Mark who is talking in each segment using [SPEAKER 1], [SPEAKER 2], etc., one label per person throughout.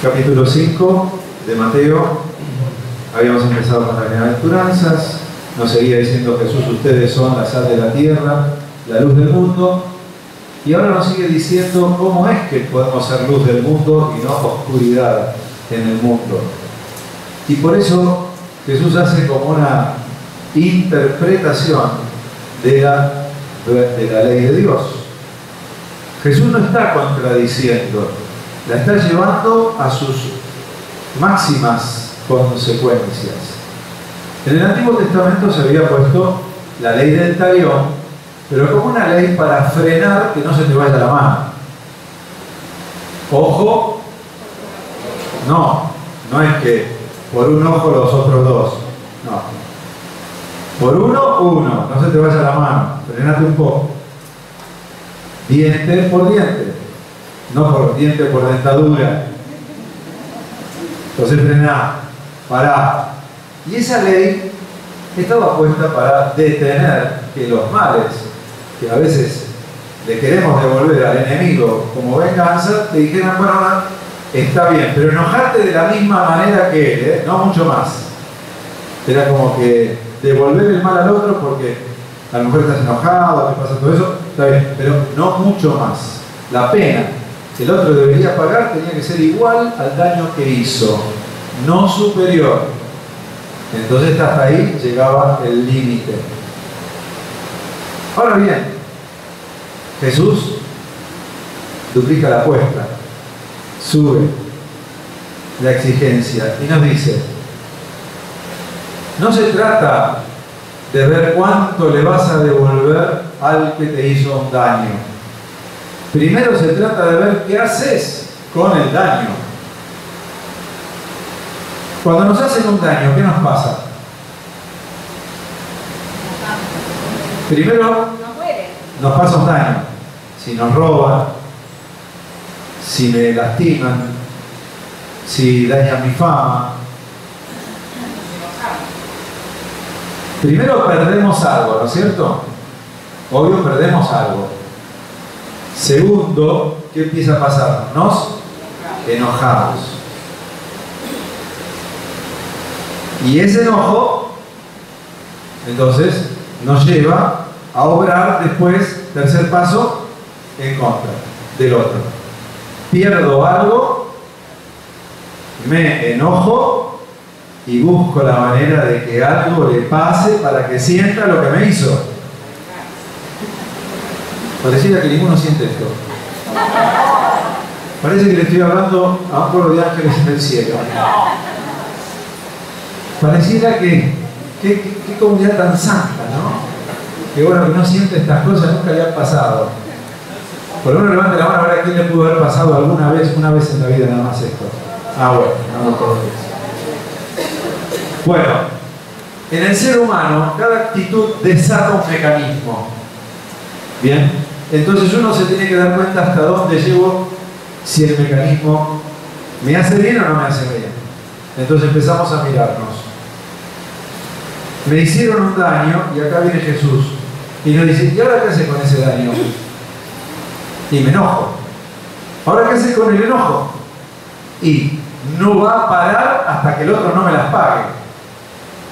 [SPEAKER 1] Capítulo 5 de Mateo. Habíamos empezado con las bienaventuranzas. Nos seguía diciendo Jesús: ustedes son la sal de la tierra, la luz del mundo. Y ahora nos sigue diciendo cómo es que podemos ser luz del mundo y no oscuridad en el mundo. Y por eso Jesús hace como una interpretación de la ley de Dios. Jesús no está contradiciendo, la está llevando a sus máximas consecuencias. En el Antiguo Testamento se había puesto la ley del talión, pero como una ley para frenar que no se te vaya la mano. Ojo, no es que por un ojo los otros dos, no. Por uno, no se te vaya la mano, frenate un poco. Diente por diente, no por diente por dentadura. Entonces frená, pará. Y esa ley estaba puesta para detener que los males, que a veces le queremos devolver al enemigo como venganza, te dijeran: bueno, está bien, pero enojarte de la misma manera que él, no mucho más. Era como que devolver el mal al otro porque a lo mejor estás enojado, te pasa todo eso, está bien, pero no mucho más. La pena que el otro debería pagar tenía que ser igual al daño que hizo, no superior. Entonces hasta ahí llegaba el límite. Ahora bien, Jesús duplica la apuesta, sube la exigencia y nos dice: no se trata de ver cuánto le vas a devolver al que te hizo un daño. Primero se trata de ver qué haces con el daño. Cuando nos hacen un daño, ¿qué nos pasa? Primero nos pasa un daño. Si nos roban, si me lastiman, si dañan mi fama. Primero perdemos algo, ¿no es cierto? Obvio, perdemos algo. Segundo, ¿qué empieza a pasar? Nos enojamos. Y ese enojo, entonces, nos lleva a obrar después, tercer paso, en contra del otro. Pierdo algo, me enojo y busco la manera de que algo le pase para que sienta lo que me hizo. Pareciera que ninguno siente esto. Parece que le estoy hablando a un pueblo de ángeles en el cielo. Pareciera que qué comunidad tan santa, ¿no? Que bueno, que no siente estas cosas, nunca le han pasado. Por lo menos levante la mano a ver a quién le pudo haber pasado alguna vez, una vez en la vida nada más esto. Bueno, no todos. Bueno, en el ser humano, cada actitud desata un mecanismo. Bien, entonces uno se tiene que dar cuenta hasta dónde llego, si el mecanismo me hace bien o no me hace bien. Entonces empezamos a mirarnos. Me hicieron un daño y acá viene Jesús y nos dice: ¿y ahora qué haces con ese daño? Y me enojo. ¿Ahora qué haces con el enojo? Y no va a parar hasta que el otro no me las pague.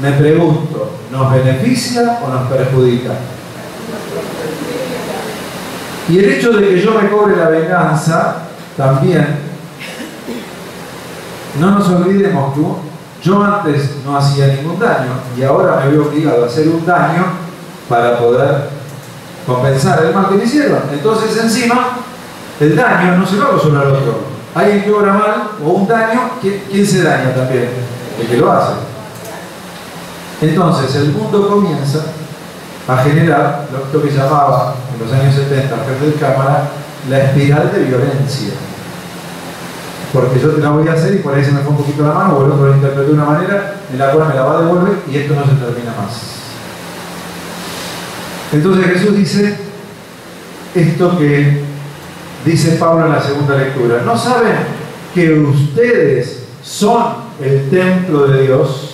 [SPEAKER 1] Me pregunto, ¿nos beneficia o nos perjudica? Y el hecho de que yo me cobre la venganza también, no nos olvidemos que yo antes no hacía ningún daño y ahora me veo obligado a hacer un daño para poder compensar el mal que me hicieron. Entonces encima el daño no se lo hago solo al otro. Alguien que obra mal o un daño, ¿quién se daña también? El que lo hace. Entonces el mundo comienza a generar lo que llamaba en los años 70 Ferdinand Cámara la espiral de violencia. Porque yo te la voy a hacer y por ahí se me fue un poquito la mano o el otro lo interpretó de una manera en la cual me la va a devolver y esto no se termina más. Entonces Jesús dice esto que dice Pablo en la segunda lectura: ¿no saben que ustedes son el templo de Dios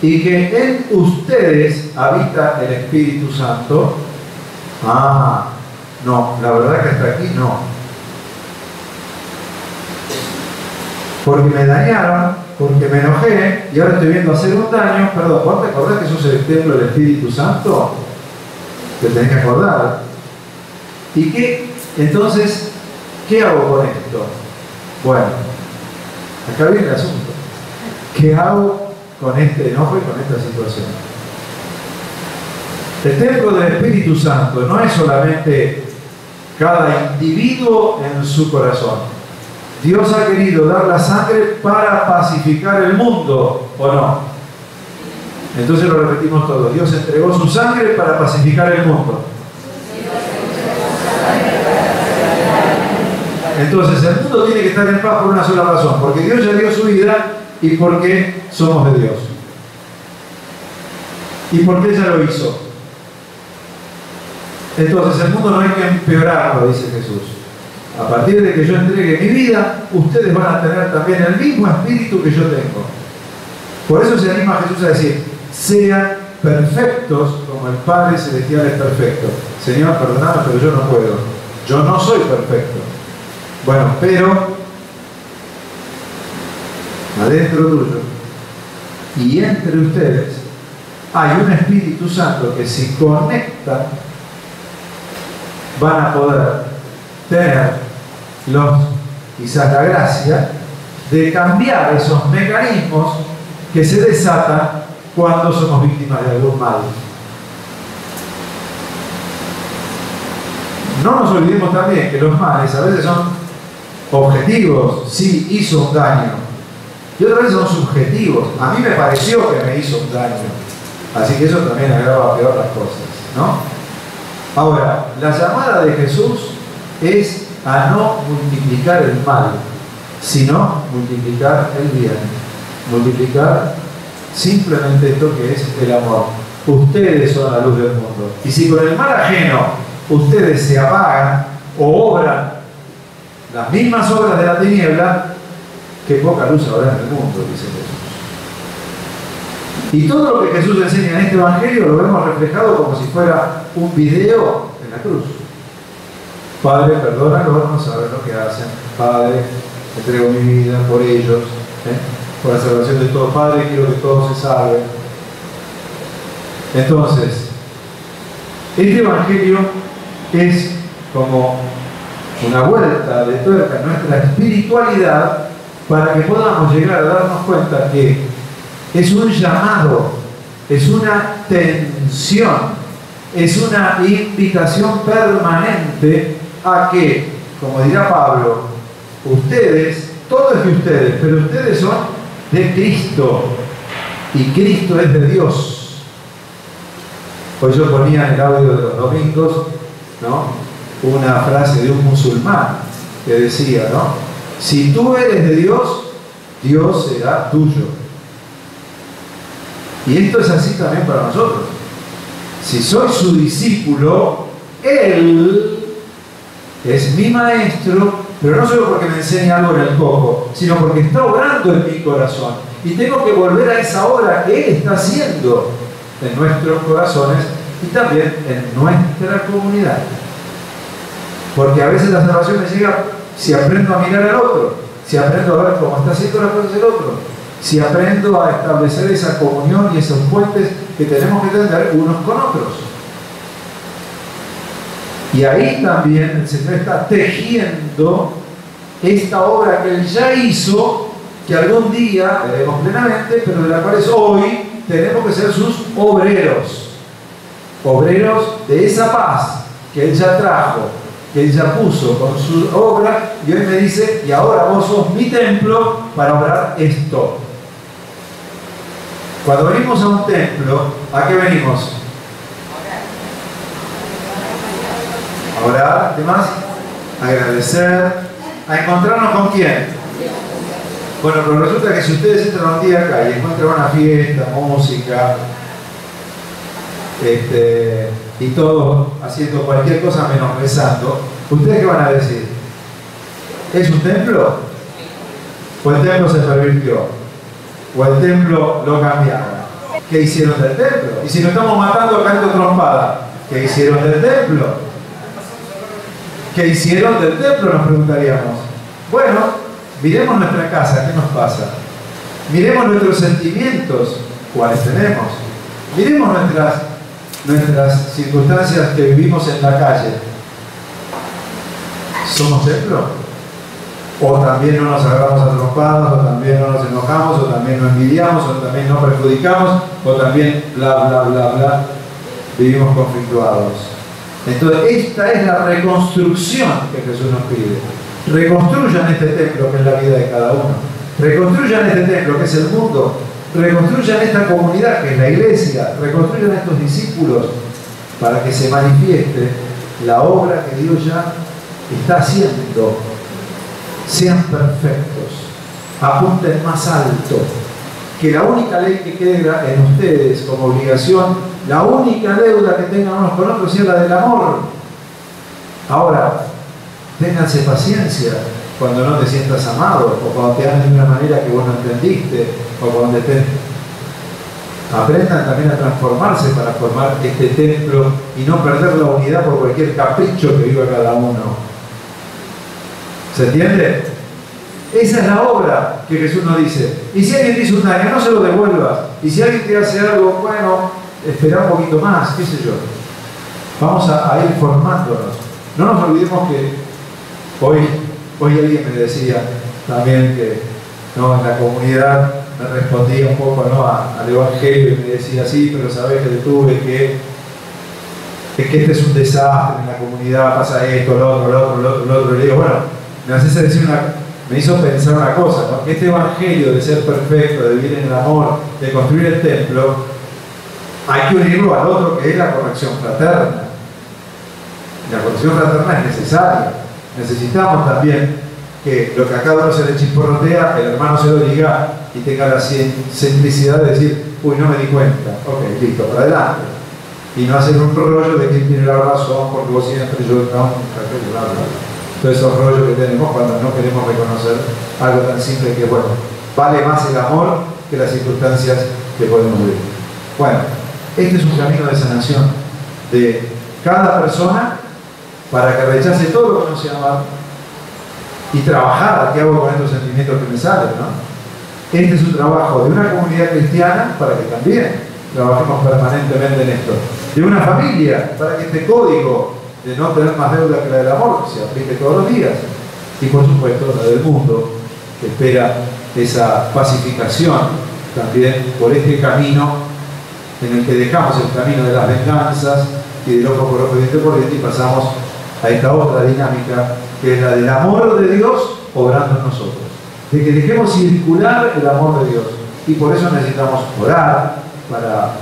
[SPEAKER 1] y que en ustedes habita el Espíritu Santo? No, la verdad que hasta aquí no. porque me dañaron, porque me enojé y ahora estoy viendo hacer un daño. Perdón, ¿vos te acordás que sos el templo del Espíritu Santo? Te tenés que acordar. ¿Y qué? Entonces, ¿qué hago con esto? Bueno, acá viene el asunto. ¿Qué hago con este enojo y con esta situación? El templo del Espíritu Santo no es solamente cada individuo en su corazón. Dios ha querido dar la sangre para pacificar el mundo, ¿o no? Entonces lo repetimos todos. Dios entregó su sangre para pacificar el mundo. Entonces el mundo tiene que estar en paz por una sola razón, porque Dios ya dio su vida y porque somos de Dios. Y porque ella lo hizo. Entonces el mundo no hay que empeorarlo, dice Jesús. A partir de que yo entregue mi vida, ustedes van a tener también el mismo espíritu que yo tengo. Por eso se anima a Jesús a decir, sean perfectos como el Padre Celestial es perfecto. Señor, perdóname, pero yo no puedo. Yo no soy perfecto. Bueno, pero adentro tuyo y entre ustedes hay un Espíritu Santo que si conectan van a poder tener quizás la gracia de cambiar esos mecanismos que se desatan cuando somos víctimas de algún mal. No nos olvidemos también que los males a veces son objetivos, sí, hizo un daño, y otras veces son subjetivos. A mí me pareció que me hizo un daño, así que eso también agrava peor las cosas, ¿no? Ahora, la llamada de Jesús es a no multiplicar el mal, sino multiplicar el bien, multiplicar simplemente esto que es el amor. Ustedes son la luz del mundo, y si con el mal ajeno ustedes se apagan o obran las mismas obras de la tiniebla, qué poca luz habrá en el mundo, dice Jesús. Y todo lo que Jesús enseña en este Evangelio lo vemos reflejado como si fuera un video en la cruz. Padre, perdónalos, no saben lo que hacen. Padre, entrego mi vida por ellos, por la salvación de todos. Padre, quiero que todos se salven. Entonces, este Evangelio es como una vuelta de tuerca en nuestra espiritualidad para que podamos llegar a darnos cuenta que es un llamado, es una tensión, es una invitación permanente a que, como dirá Pablo, ustedes, todo es de ustedes, pero ustedes son de Cristo y Cristo es de Dios. Pues yo ponía en el audio de los domingos, ¿no?, una frase de un musulmán que decía, ¿no?, si tú eres de Dios, Dios será tuyo. Y esto es así también para nosotros. Si soy su discípulo, Él es mi maestro, pero no solo porque me enseña algo en el coco, sino porque está obrando en mi corazón. Y tengo que volver a esa obra que Él está haciendo en nuestros corazones y también en nuestra comunidad. Porque a veces la salvación me llega si aprendo a mirar al otro, si aprendo a ver cómo está haciendo las cosas el otro, si aprendo a establecer esa comunión y esos puentes que tenemos que tener unos con otros. Y ahí también el Señor está tejiendo esta obra que Él ya hizo, que algún día veremos plenamente, pero de la cual hoy tenemos que ser sus obreros. Obreros de esa paz que Él ya trajo, que Él ya puso con su obra, y hoy me dice, y ahora vos sos mi templo para obrar esto. Cuando venimos a un templo, ¿a qué venimos? A orar, ¿qué más? A agradecer, a encontrarnos con quién. Bueno, pero resulta que si ustedes entran un día acá y encuentran una fiesta, música, y todos haciendo cualquier cosa menos rezando, ¿ustedes qué van a decir? ¿Es un templo? ¿O el templo se pervirtió? ¿O el templo lo cambiaron? ¿Qué hicieron del templo? Y si nos estamos matando cayendo trompada, ¿qué hicieron del templo? ¿Qué hicieron del templo? Nos preguntaríamos. Bueno, Miremos nuestra casa, ¿qué nos pasa? Miremos nuestros sentimientos, ¿cuáles tenemos? Miremos nuestras circunstancias que vivimos en la calle. ¿Somos templo? O también no nos agarramos a trompadas, o también no nos enojamos, o también no envidiamos, o también no perjudicamos, o también bla, bla, bla, bla, vivimos conflictuados. Entonces, esta es la reconstrucción que Jesús nos pide. Reconstruyan este templo que es la vida de cada uno. Reconstruyan este templo que es el mundo. Reconstruyan esta comunidad que es la iglesia. Reconstruyan a estos discípulos para que se manifieste la obra que Dios ya está haciendo. Sean perfectos. Apunten más alto. Que la única ley que queda en ustedes como obligación, la única deuda que tengan unos con otros sea la del amor. Ahora, ténganse paciencia cuando no te sientas amado, o cuando te amen de una manera que vos no entendiste, o cuando aprendan también a transformarse para formar este templo y no perder la unidad por cualquier capricho que viva cada uno. ¿Se entiende? Esa es la obra que Jesús nos dice. Y si alguien te hizo un daño, no se lo devuelvas. Y si alguien te hace algo, bueno, espera un poquito más, qué sé yo. Vamos a ir formándonos. No nos olvidemos que hoy alguien me decía también que no, en la comunidad me respondía un poco al Evangelio y me decía, sí, pero sabés que tuve que este es un desastre en la comunidad, pasa esto, lo otro. Y le digo, bueno, me hizo pensar una cosa, ¿no? Que este Evangelio de ser perfecto, de vivir en el amor, de construir el templo, hay que unirlo al otro que es la corrección fraterna. La corrección fraterna es necesaria. Necesitamos también que lo que a cada uno se le chisporrotea, el hermano se lo diga y tenga la simplicidad de decir, uy, no me di cuenta, ok, listo, para adelante. Y no hacer un rollo de quién tiene la razón, porque vos siempre yo no, bla, bla. Todos esos rollos que tenemos cuando no queremos reconocer algo tan simple que, bueno, vale más el amor que las circunstancias que podemos vivir. Bueno, este es un camino de sanación de cada persona para que rechace todo lo que no sea amar y trabajar, ¿qué hago con estos sentimientos que me salen? ¿No? Este es un trabajo de una comunidad cristiana para que también trabajemos permanentemente en esto. De una familia, para que este código de no tener más deuda que la del amor se aplique todos los días. Y por supuesto la del mundo, que espera esa pacificación también por este camino en el que dejamos el camino de las venganzas y del ojo por ojo y diente por diente y pasamos a esta otra dinámica que es la del amor de Dios obrando en nosotros. De que dejemos circular el amor de Dios. Y por eso necesitamos orar para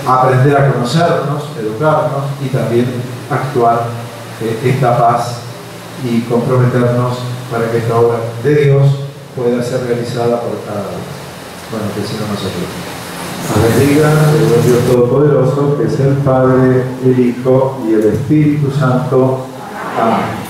[SPEAKER 1] aprender a conocernos, educarnos y también actuar esta paz y comprometernos para que esta obra de Dios pueda ser realizada por cada uno. Bueno, que si no nosotros. Bendiga el buen Dios Todopoderoso, que es el Padre, el Hijo y el Espíritu Santo. Amén.